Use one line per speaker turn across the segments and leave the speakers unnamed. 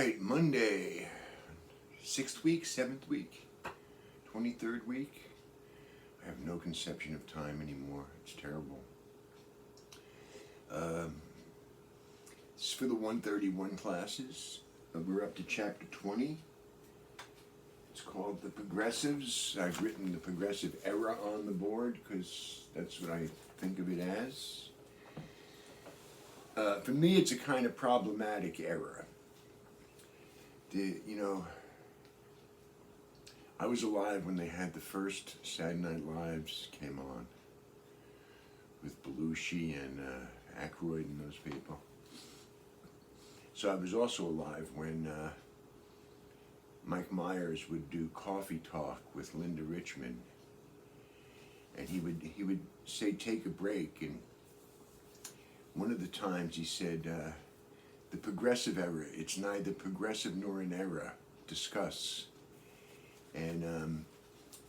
right, Monday, 6th week, 7th week, 23rd week. I have no conception of time anymore. It's terrible. This is for the 131 classes. We're up to chapter 20. It's called The Progressives. I've written the progressive era on the board because that's what I think of it as. For me, it's a kind of problematic era. I was alive when they had the first Saturday Night Lives came on with Belushi and Aykroyd and those people. So I was also alive when Mike Myers would do Coffee Talk with Linda Richmond, and he would say, "Take a break," and one of the times he said, "The progressive era, it's neither progressive nor an era. Discuss." And I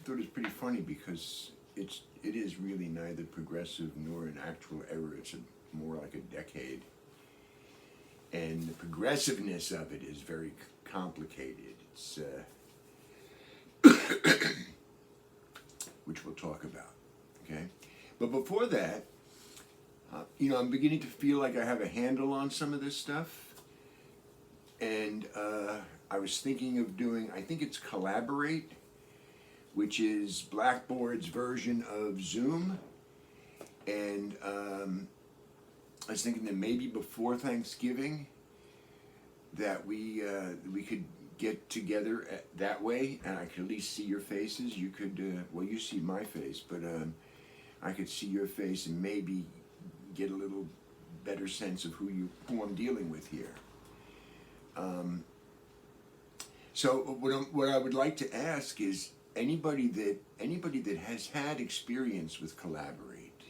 thought it was pretty funny because it is really neither progressive nor an actual era. It's more like a decade. And the progressiveness of it is very complicated. It's which we'll talk about, okay? But before that, I'm beginning to feel like I have a handle on some of this stuff. And I was thinking of doing, I think it's Collaborate, which is Blackboard's version of Zoom. And I was thinking that maybe before Thanksgiving that we could get together that way, and I could at least see your faces. You could, you see my face, but I could see your face and maybe get a little better sense of who I'm dealing with here. So what I would like to ask is anybody that has had experience with Collaborate,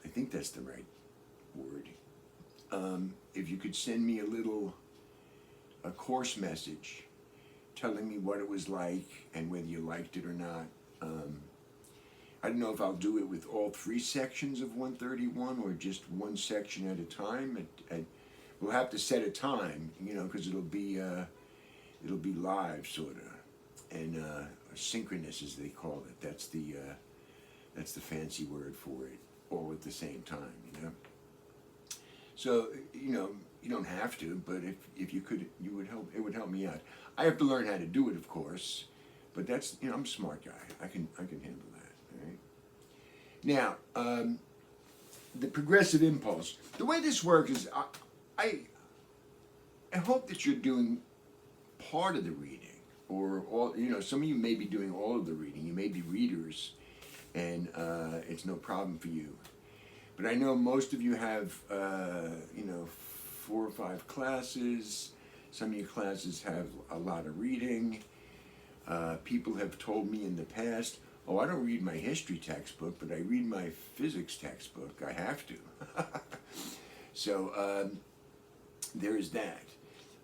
I think that's the right word. If you could send me a course message telling me what it was like and whether you liked it or not. I don't know if I'll do it with all 3 sections of 131 or just one section at a time. We'll have to set a time, because it'll be live, sort of, and synchronous, as they call it. That's the fancy word for it. All at the same time, So you don't have to, but if you could, it would help me out. I have to learn how to do it, of course, but that's I'm a smart guy. I can handle that. All right. Now, the progressive impulse. The way this works is I hope that you're doing part of the reading, or all. Some of you may be doing all of the reading. You may be readers, and it's no problem for you. But I know most of you have 4 or 5 classes. Some of your classes have a lot of reading. People have told me in the past, "Oh, I don't read my history textbook, but I read my physics textbook. I have to." So there's that.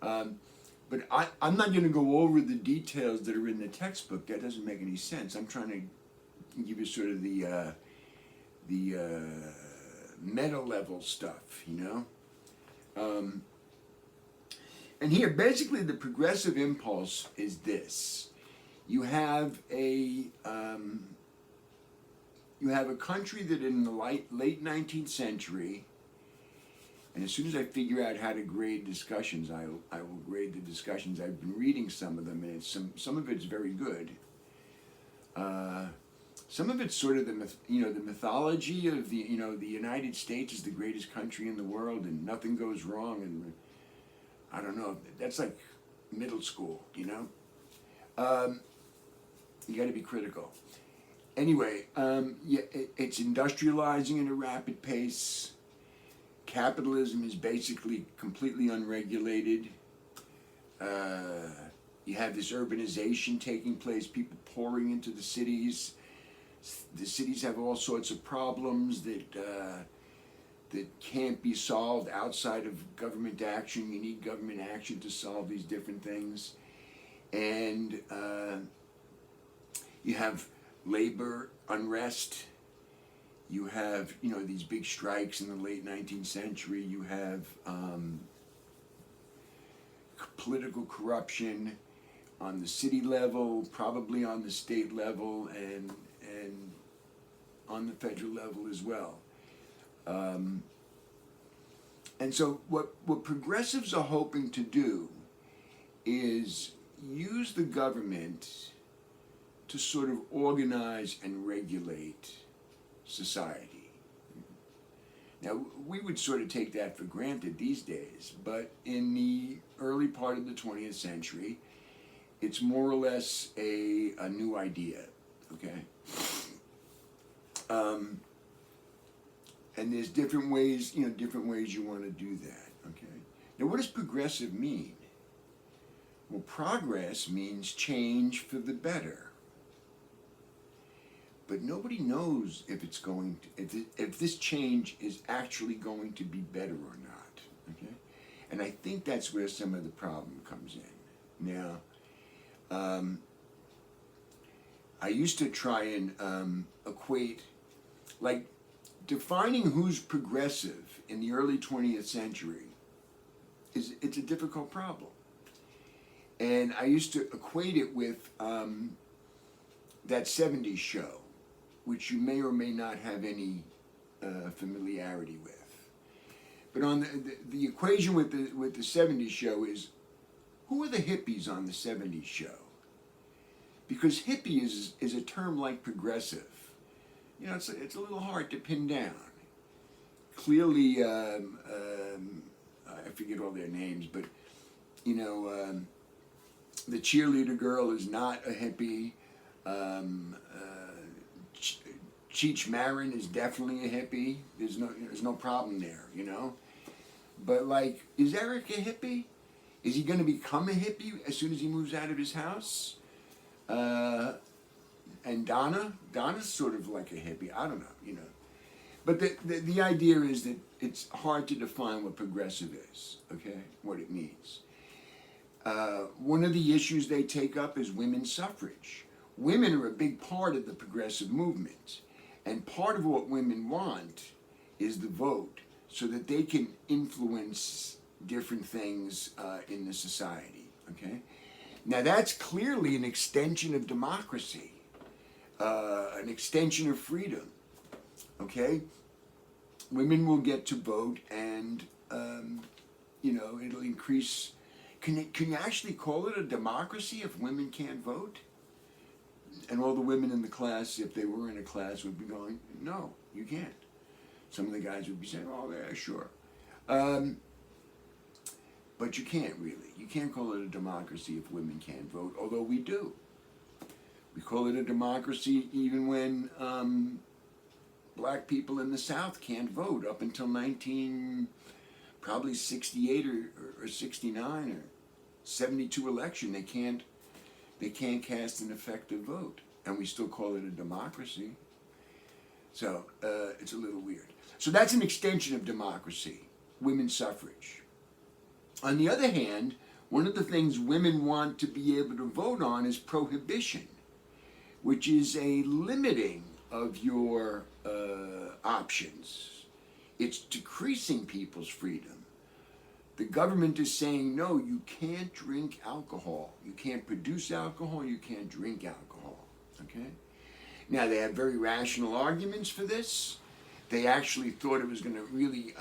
But I'm not going to go over the details that are in the textbook. That doesn't make any sense. I'm trying to give you sort of the meta level stuff, And here, basically, the progressive impulse is this: you have a country that in the late 19th century. And as soon as I figure out how to grade discussions, I will grade the discussions. I've been reading some of them, and some of it's very good. Some of it's sort of the mythology of the United States is the greatest country in the world, and nothing goes wrong. And I don't know. That's like middle school, You got to be critical. Anyway, it's industrializing at a rapid pace. Capitalism is basically completely unregulated. You have this urbanization taking place, people pouring into the cities. The cities have all sorts of problems that can't be solved outside of government action. You need government action to solve these different things. And you have labor unrest. You have, these big strikes in the late 19th century. You have political corruption on the city level, probably on the state level, and on the federal level as well. And so what progressives are hoping to do is use the government to sort of organize and regulate society. Now, we would sort of take that for granted these days, but in the early part of the 20th century, it's more or less a new idea, okay? And there's different ways you want to do that, okay? Now, what does progressive mean? Well, progress means change for the better. But nobody knows if it's going to, if this change is actually going to be better or not, okay? And I think that's where some of the problem comes in. Now, I used to try and equate, like, defining who's progressive in the early 20th century it's a difficult problem. And I used to equate it with that 70s show, which you may or may not have any familiarity with. But on the equation with the 70s show is, who are the hippies on the 70s show? Because hippie is a term like progressive. You know, it's a little hard to pin down. Clearly, I forget all their names, but, you know, the cheerleader girl is not a hippie. Cheech Marin is definitely a hippie. There's no problem there, you know. But, like, is Eric a hippie? Is he going to become a hippie as soon as he moves out of his house? And Donna's sort of like a hippie. I don't know, you know. But the idea is that it's hard to define what progressive is, okay, what it means. One of the issues they take up is women's suffrage. Women are a big part of the progressive movement. And part of what women want is the vote so that they can influence different things in the society, okay? Now that's clearly an extension of democracy, an extension of freedom, okay? Women will get to vote and, you know, it'll increase. Can you actually call it a democracy if women can't vote? And all the women in the class, if they were in a class, would be going, no, you can't. Some of the guys would be saying, oh, yeah, sure. But you can't really. You can't call it a democracy if women can't vote, although we do. We call it a democracy even when black people in the South can't vote up until probably 68 or 69 or 72 election. They can't cast an effective vote, and we still call it a democracy. So it's a little weird. So that's an extension of democracy, women's suffrage. On the other hand, one of the things women want to be able to vote on is prohibition, which is a limiting of your options. It's decreasing people's freedom. The government is saying, no, you can't drink alcohol. You can't produce alcohol, you can't drink alcohol, okay? Now, they have very rational arguments for this. They actually thought it was going to really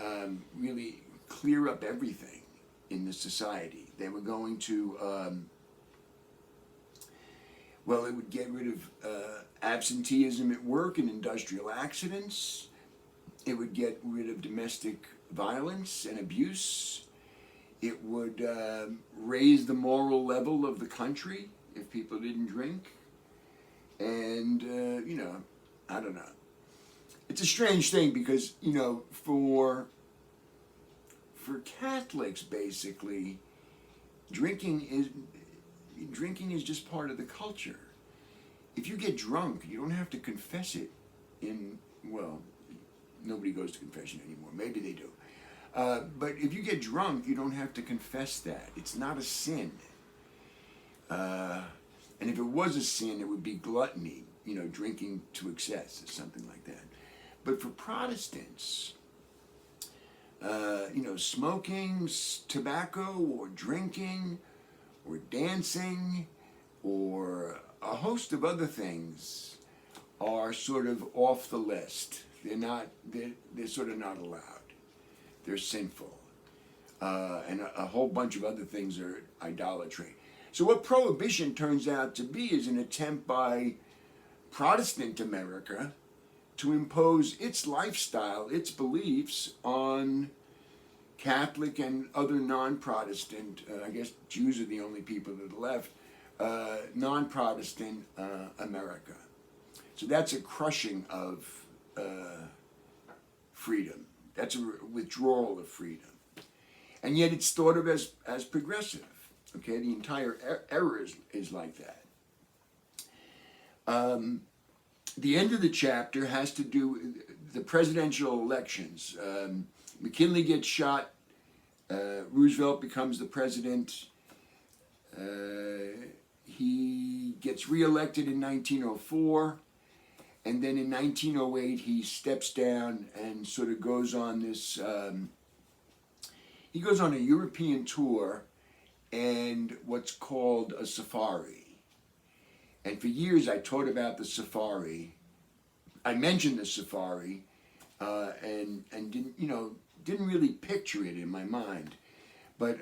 clear up everything in the society. They were going to, well, it would get rid of absenteeism at work and industrial accidents. It would get rid of domestic violence and abuse. It would raise the moral level of the country if people didn't drink. And, you know, I don't know. It's a strange thing because, you know, for Catholics, basically, drinking is just part of the culture. If you get drunk, you don't have to confess it well, nobody goes to confession anymore. Maybe they do. But if you get drunk, you don't have to confess that. It's not a sin. And if it was a sin, it would be gluttony, you know, drinking to excess or something like that. But for Protestants, you know, smoking, tobacco, or drinking, or dancing or a host of other things are sort of off the list. They're sort of not allowed. They're sinful. And a whole bunch of other things are idolatry. So what prohibition turns out to be is an attempt by Protestant America to impose its lifestyle, its beliefs on Catholic and other non-Protestant, I guess Jews are the only people that are left, non-Protestant America. So that's a crushing of freedom. That's a withdrawal of freedom. And yet it's thought of as progressive. Okay, the entire era is like that. The end of the chapter has to do with the presidential elections. McKinley gets shot. Roosevelt becomes the president. He gets reelected in 1904. And then in 1908, he steps down and sort of goes on this, he goes on a European tour and what's called a safari. And for years I taught about the safari. I mentioned the safari and didn't really picture it in my mind. But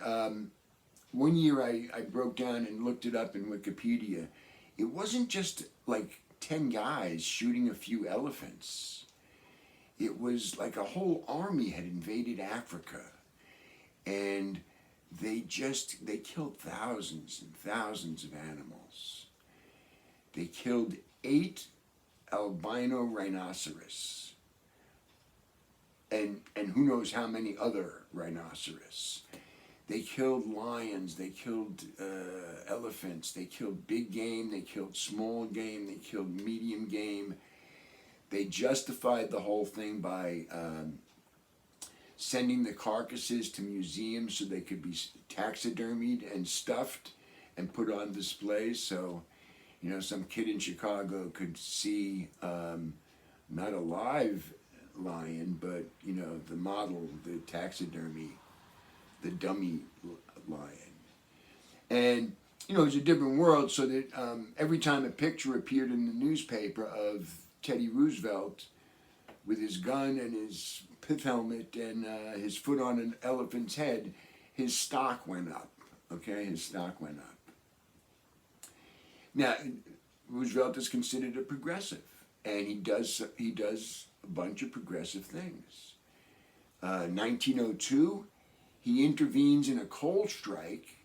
one year I broke down and looked it up in Wikipedia. It wasn't just like 10 guys shooting a few elephants. It was like a whole army had invaded Africa, and they killed thousands and thousands of animals. They killed 8 albino rhinoceros, and who knows how many other rhinoceros. They killed lions, they killed elephants, they killed big game, they killed small game, they killed medium game. They justified the whole thing by sending the carcasses to museums so they could be taxidermied and stuffed and put on display. So, some kid in Chicago could see not a live lion, but, the model, the taxidermy, the dummy lion. And, it was a different world, so that every time a picture appeared in the newspaper of Teddy Roosevelt with his gun and his pith helmet and his foot on an elephant's head, his stock went up. Okay, his stock went up. Now, Roosevelt is considered a progressive, and he does a bunch of progressive things. 1902, he intervenes in a coal strike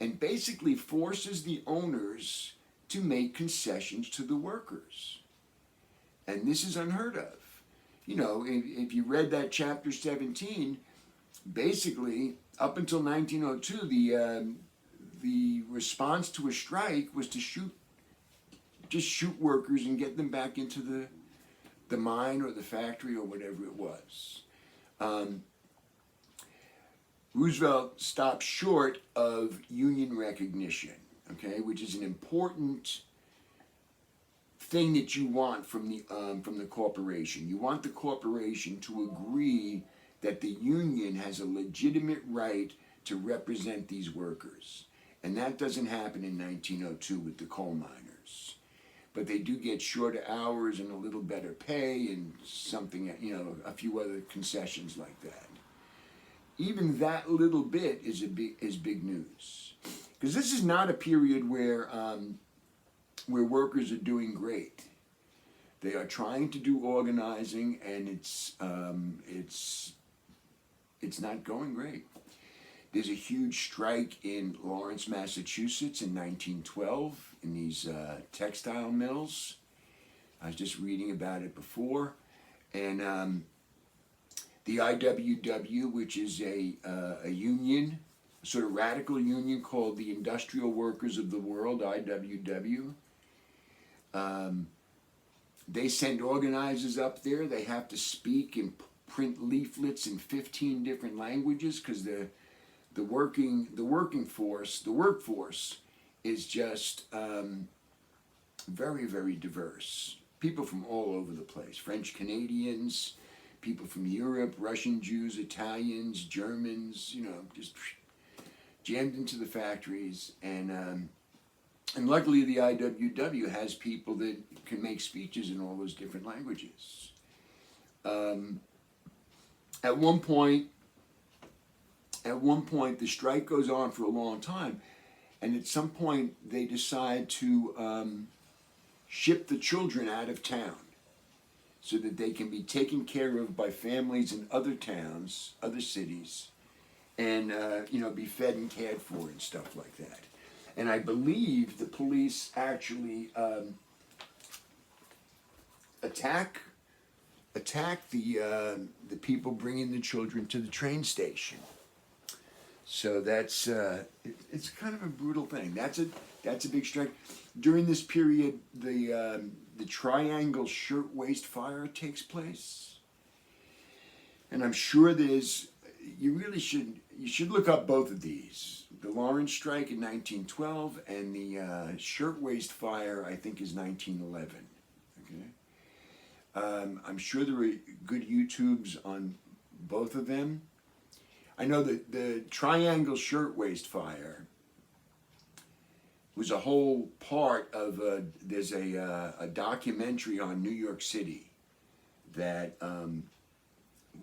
and basically forces the owners to make concessions to the workers. And this is unheard of. If you read that chapter 17, basically, up until 1902, the response to a strike was to shoot workers and get them back into the mine or the factory or whatever it was. Roosevelt stopped short of union recognition, okay, which is an important thing that you want from the corporation. You want the corporation to agree that the union has a legitimate right to represent these workers. And that doesn't happen in 1902 with the coal miners. But they do get shorter hours and a little better pay and something, a few other concessions like that. Even that little bit is big news, because this is not a period where workers are doing great. They are trying to do organizing, and it's not going great. There's a huge strike in Lawrence, Massachusetts in 1912 in these textile mills. I was just reading about it before, and the IWW, which is a union, a sort of radical union called the Industrial Workers of the World, IWW. They send organizers up there. They have to speak and print leaflets in 15 different languages, because the workforce is just very, very diverse. People from all over the place. French Canadians, people from Europe, Russian Jews, Italians, Germans, just jammed into the factories, and luckily the IWW has people that can make speeches in all those different languages. At one point, the strike goes on for a long time, and at some point they decide to ship the children out of town so that they can be taken care of by families in other towns, other cities, and be fed and cared for and stuff like that. And I believe the police actually attack the people bringing the children to the train station. So that's it's kind of a brutal thing. That's a big strike. During this period, the Triangle Shirtwaist Fire takes place, and I'm sure you should look up both of these. The Lawrence Strike in 1912 and the Shirtwaist Fire, I think, is 1911. Okay, I'm sure there are good YouTubes on both of them. I know that the Triangle Shirtwaist Fire was a whole part of there's a documentary on New York City that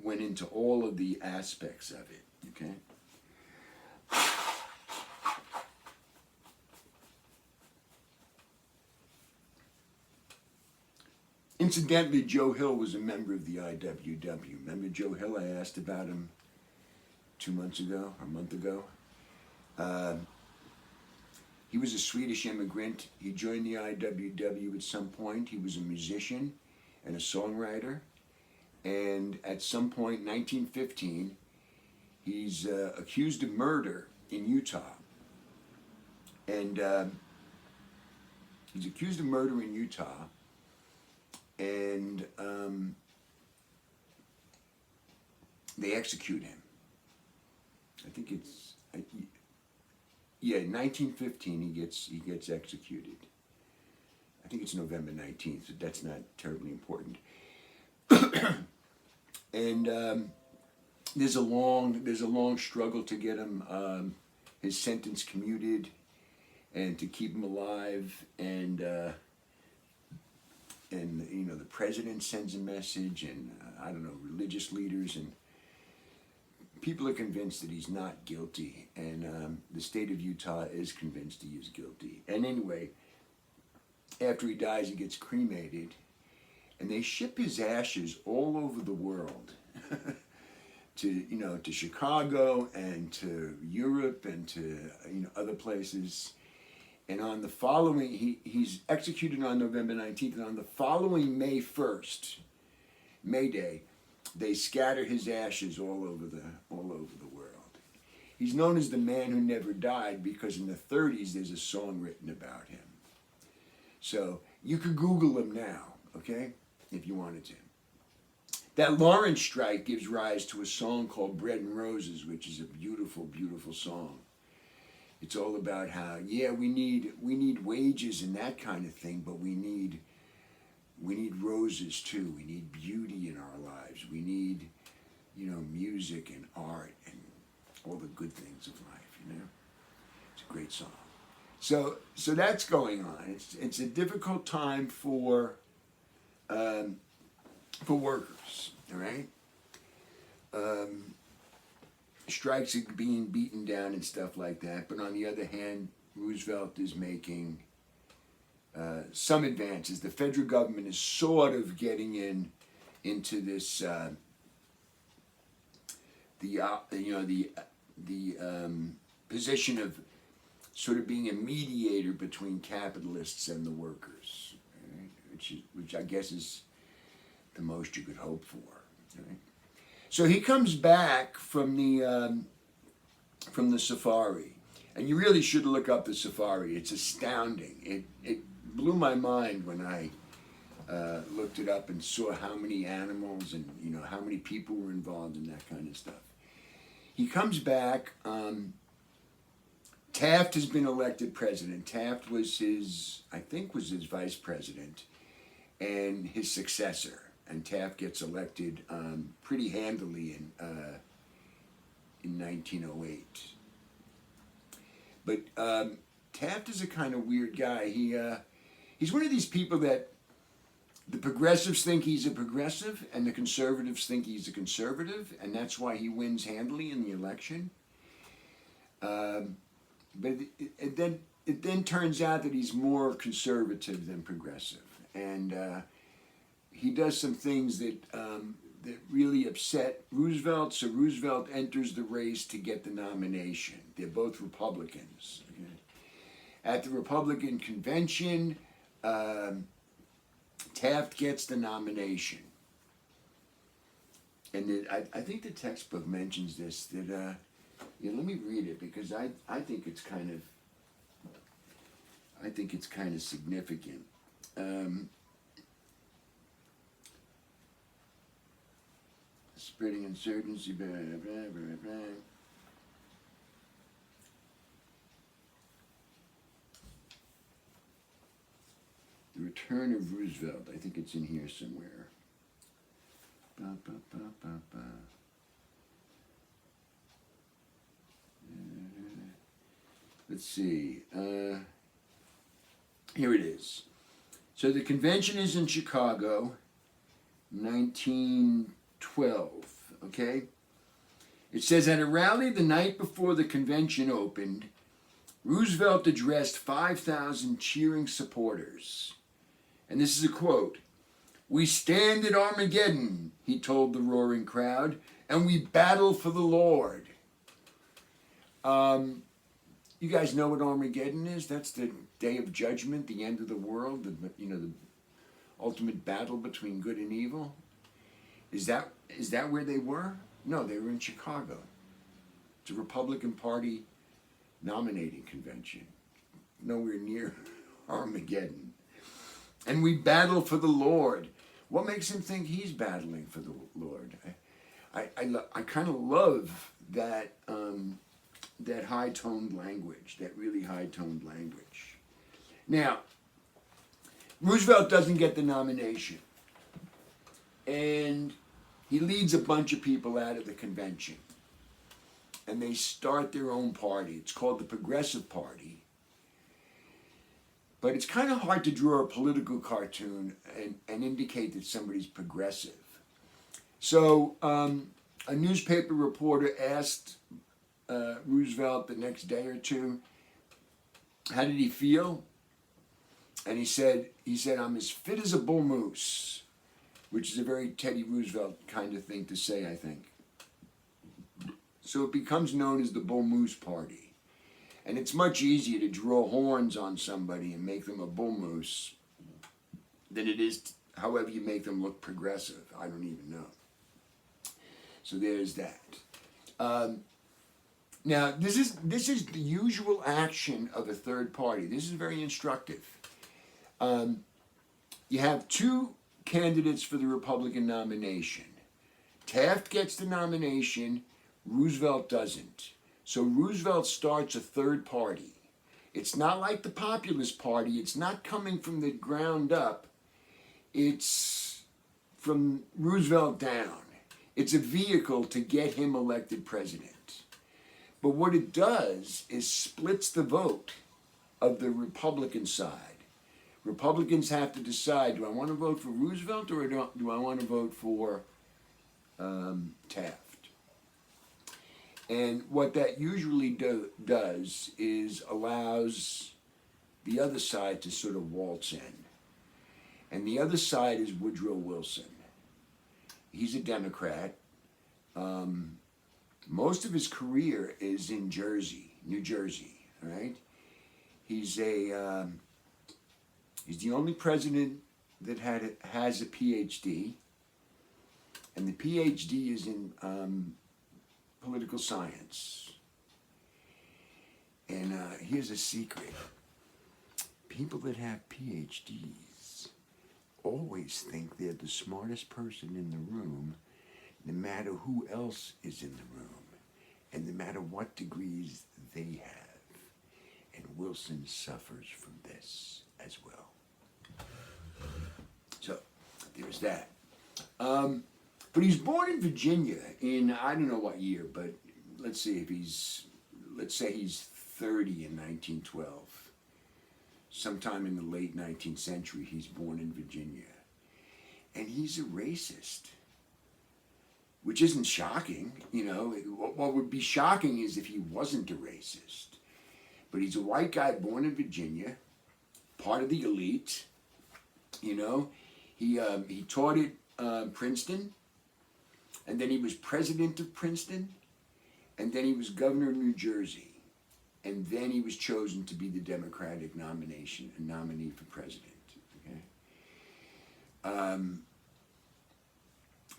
went into all of the aspects of it. Okay. Incidentally, Joe Hill was a member of the IWW. Remember Joe Hill? I asked about him 2 months ago, or a month ago. He was a Swedish immigrant. He joined the IWW at some point. He was a musician and a songwriter. And at some point, 1915, he's accused of murder in Utah. And he's accused of murder in Utah. And they execute him. I think it's... Yeah, in 1915 he gets executed. I think it's November 19th, so that's not terribly important. And there's a long struggle to get him his sentence commuted and to keep him alive, and the president sends a message, and I don't know, religious leaders, and people are convinced that he's not guilty, and the state of Utah is convinced he is guilty. And anyway, after he dies, he gets cremated, and they ship his ashes all over the world to Chicago and to Europe and to other places. And on the following, he's executed on November 19th, and on the following May 1st, May Day, they scatter his ashes all over the world. He's known as the man who never died because in the 30s there's a song written about him. So you could Google him now, okay, if you wanted to. That Lawrence Strike gives rise to a song called Bread and Roses, which is a beautiful, beautiful song. It's all about how, yeah, we need wages and that kind of thing, but we need roses too. We need beauty in our lives. We need, music and art and all the good things of life, It's a great song. So that's going on. It's a difficult time for workers, all right? Strikes are being beaten down and stuff like that, but on the other hand, Roosevelt is making some advances. The federal government is sort of getting into this position of sort of being a mediator between capitalists and the workers, right? which I guess is the most you could hope for. Right? So he comes back from the safari, and you really should look up the safari. It's astounding. It blew my mind when I looked it up and saw how many animals and how many people were involved in that kind of stuff. He comes back. Taft has been elected president. Taft was his vice president and his successor. And Taft gets elected pretty handily in 1908. But Taft is a kind of weird guy. He's one of these people that the progressives think he's a progressive, and the conservatives think he's a conservative, and that's why he wins handily in the election. But it then turns out that he's more conservative than progressive, and he does some things that really upset Roosevelt. So Roosevelt enters the race to get the nomination. They're both Republicans. Okay? At the Republican convention, Taft gets the nomination, and I think the textbook mentions this. That let me read it because I think it's kind of significant. Spreading insurgency, blah, blah, blah, blah. The Return of Roosevelt. I think it's in here somewhere. Ba, ba, ba, ba, ba. Let's see. Here it is. So the convention is in Chicago, 1912. Okay? It says, at a rally the night before the convention opened, Roosevelt addressed 5,000 cheering supporters. And this is a quote. "We stand at Armageddon," he told the roaring crowd, "and we battle for the Lord." You guys know what Armageddon is? That's the day of judgment, the end of the world, the ultimate battle between good and evil. Is that where they were? No, they were in Chicago. It's a Republican Party nominating convention. Nowhere near Armageddon. And we battle for the Lord. What makes him think he's battling for the Lord? I kind of love that that high-toned language, that really high-toned language. Now, Roosevelt doesn't get the nomination. And he leads a bunch of people out of the convention. And they start their own party. It's called the Progressive Party. But it's kind of hard to draw a political cartoon and indicate that somebody's progressive. So a newspaper reporter asked Roosevelt the next day or two, how did he feel? And he said, "I'm as fit as a bull moose," which is a very Teddy Roosevelt kind of thing to say, I think. So it becomes known as the Bull Moose Party. And it's much easier to draw horns on somebody and make them a bull moose than it is however you make them look progressive. I don't even know. So there's that. Now, this is the usual action of a third party. This is very instructive. You have two candidates for the Republican nomination. Taft gets the nomination, Roosevelt doesn't. So Roosevelt starts a third party. It's not like the Populist Party. It's not coming from the ground up. It's from Roosevelt down. It's a vehicle to get him elected president. But what it does is splits the vote of the Republican side. Republicans have to decide, do I want to vote for Roosevelt or do I want to vote for Taft? And what that usually does is allows the other side to sort of waltz in. And the other side is Woodrow Wilson. He's a Democrat. Most of his career is in New Jersey, right? He's the only president that has a PhD, and the PhD is in political science. And here's a secret. People that have PhDs always think they're the smartest person in the room, no matter who else is in the room, and no matter what degrees they have. And Wilson suffers from this as well. So, there's that. But he's born in Virginia in, I don't know what year, but let's say he's 30 in 1912. Sometime in the late 19th century, he's born in Virginia. And he's a racist, which isn't shocking. You know, what would be shocking is if he wasn't a racist. But he's a white guy born in Virginia, part of the elite. You know, he taught at Princeton, and then he was president of Princeton, and then he was governor of New Jersey, and then he was chosen to be the Democratic nominee for president. Okay,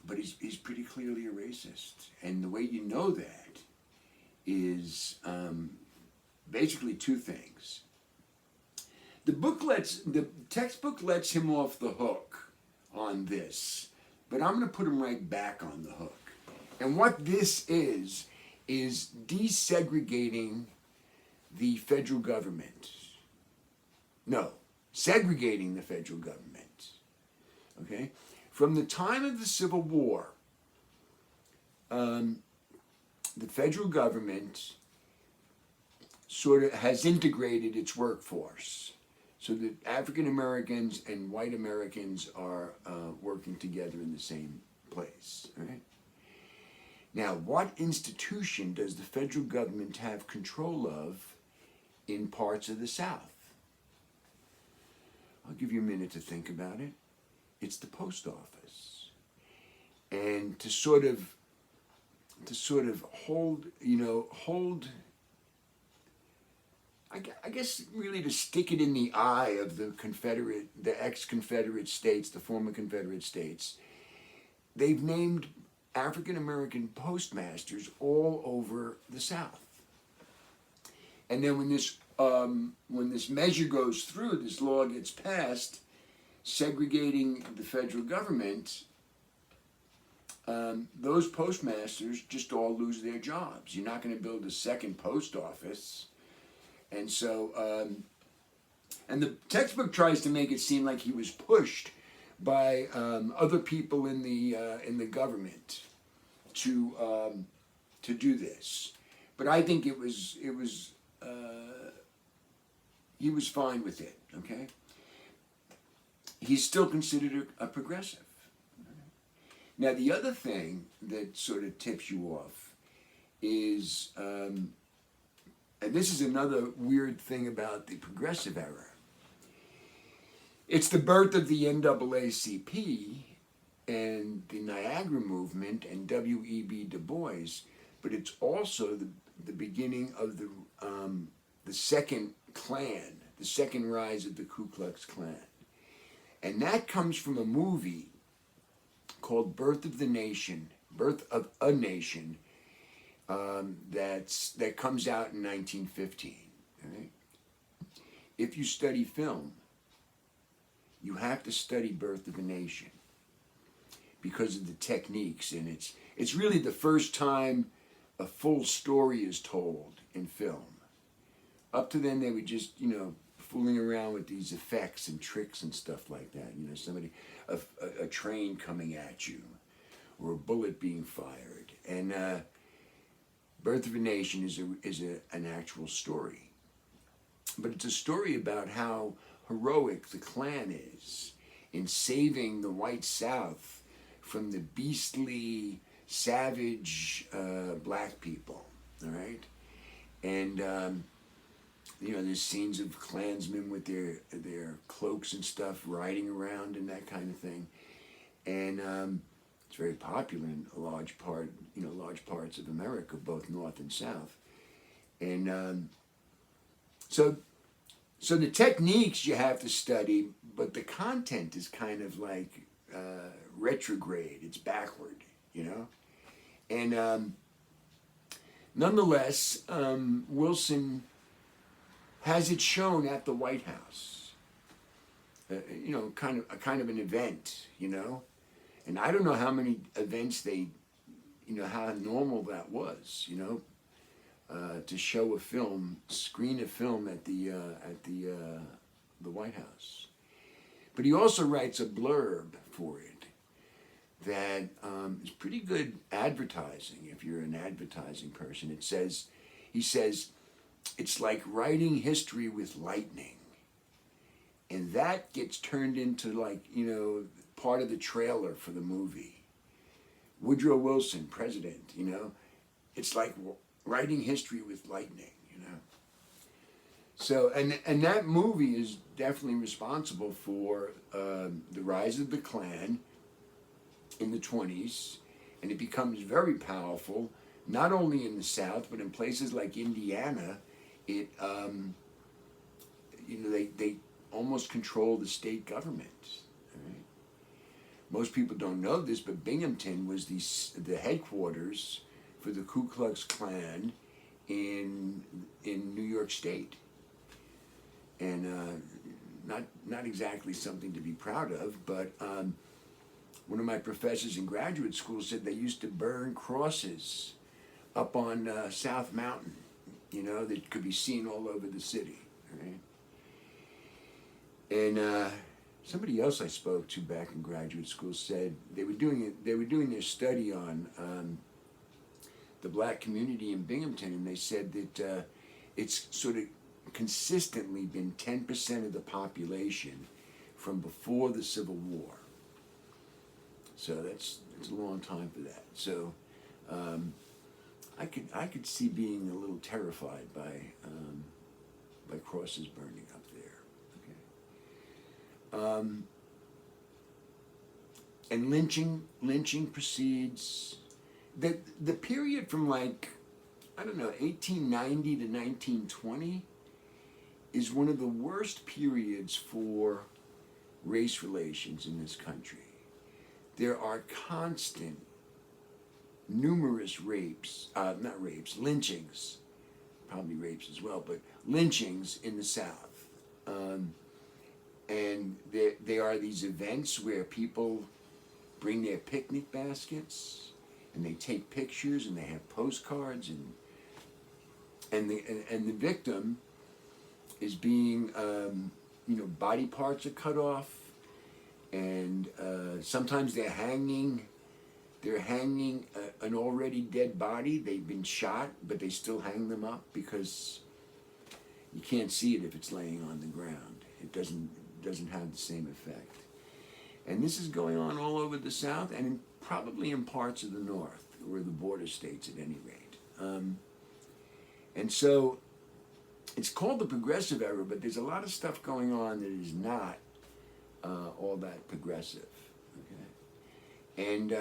but he's pretty clearly a racist, and the way you know that is basically two things. The textbook lets him off the hook on this, but I'm going to put him right back on the hook. And what this is desegregating the federal government. No, segregating the federal government. Okay? From the time of the Civil War, the federal government sort of has integrated its workforce so that African Americans and white Americans are working together in the same place. Right? Now, what institution does the federal government have control of in parts of the South? I'll give you a minute to think about it. It's the post office. And to sort of hold, I guess really to stick it in the eye of the ex-Confederate states, the former Confederate states, they've named African American postmasters all over the South. And then when this measure goes through, this law gets passed, segregating the federal government, those postmasters just all lose their jobs. You're not going to build a second post office. And so, and the textbook tries to make it seem like he was pushed by other people in the government to do this. But I think he was fine with it. Okay. He's still considered a progressive. Now, the other thing that sort of tips you off is, and this is another weird thing about the progressive era, it's the birth of the NAACP and the Niagara Movement and W.E.B. Du Bois, but it's also the beginning of the second Klan, the second rise of the Ku Klux Klan. And that comes from a movie called Birth of a Nation, that comes out in 1915. Right? If you study film, you have to study Birth of a Nation because of the techniques, and it's really the first time a full story is told in film. Up to then, they were just, fooling around with these effects and tricks and stuff like that. A train coming at you, or a bullet being fired. And Birth of a Nation is an actual story. But it's a story about how heroic the Klan is in saving the white South from the beastly, savage black people. All right? And there's scenes of Klansmen with their cloaks and stuff riding around and that kind of thing, and it's very popular in large parts of America, both North and South, and so the techniques you have to study, but the content is kind of like retrograde. It's backward, and nonetheless, Wilson has it shown at the White House. Kind of an event, and I don't know how many events they, how normal that was, to show a film, screen a film at the White House. But he also writes a blurb for it that is pretty good advertising if you're an advertising person. He says, it's like writing history with lightning. And that gets turned into, like, part of the trailer for the movie. Woodrow Wilson, president, it's like writing history with lightning. So, and that movie is definitely responsible for the rise of the Klan in the 20s, and it becomes very powerful, not only in the South, but in places like Indiana. It, they almost control the state government. Right? Most people don't know this, but Binghamton was the headquarters for the Ku Klux Klan in New York State, and not exactly something to be proud of. But one of my professors in graduate school said they used to burn crosses up on South Mountain, that could be seen all over the city. Right? And somebody else I spoke to back in graduate school said they were doing their study on the black community in Binghamton, and they said that it's sort of consistently been 10% of the population from before the Civil War. So that's a long time for that. So I could see being a little terrified by crosses burning up there. Okay. And lynching proceeds. The period from, like, I don't know, 1890 to 1920 is one of the worst periods for race relations in this country. There are constant, numerous lynchings, probably rapes as well, but lynchings in the South. And there are these events where people bring their picnic baskets and they take pictures and they have postcards, and the victim is being, body parts are cut off, and sometimes they're hanging an already dead body. They've been shot, but they still hang them up because you can't see it if it's laying on the ground. It doesn't have the same effect. And this is going on all over the South, and probably in parts of the North, or the border states at any rate. And so it's called the Progressive Era, but there's a lot of stuff going on that is not all that progressive. Okay? And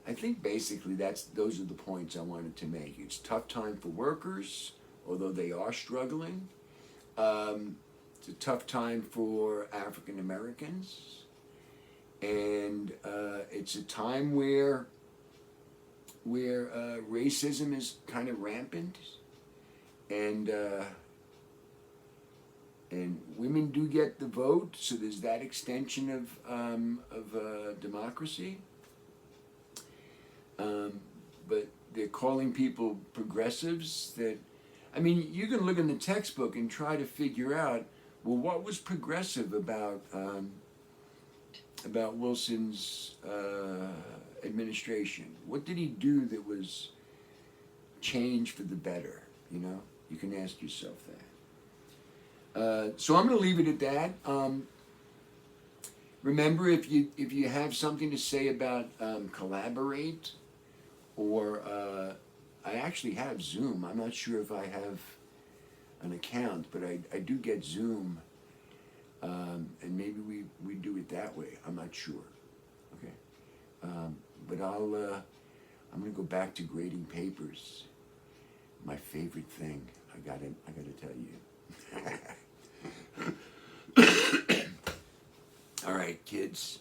I think basically those are the points I wanted to make. It's a tough time for workers, although they are struggling. It's a tough time for African Americans, and it's a time where racism is kind of rampant, and women do get the vote, so there's that extension of democracy. But they're calling people progressives. You can look in the textbook and try to figure out, well, what was progressive about Wilson's administration? What did he do that was change for the better? You can ask yourself that. So I'm going to leave it at that. Remember, if you have something to say about Collaborate, or I actually have Zoom. I'm not sure if I have an account, but I do get Zoom, and maybe we do it that way. I'm not sure. Okay, but I'm gonna go back to grading papers. My favorite thing. I gotta tell you. All right, kids.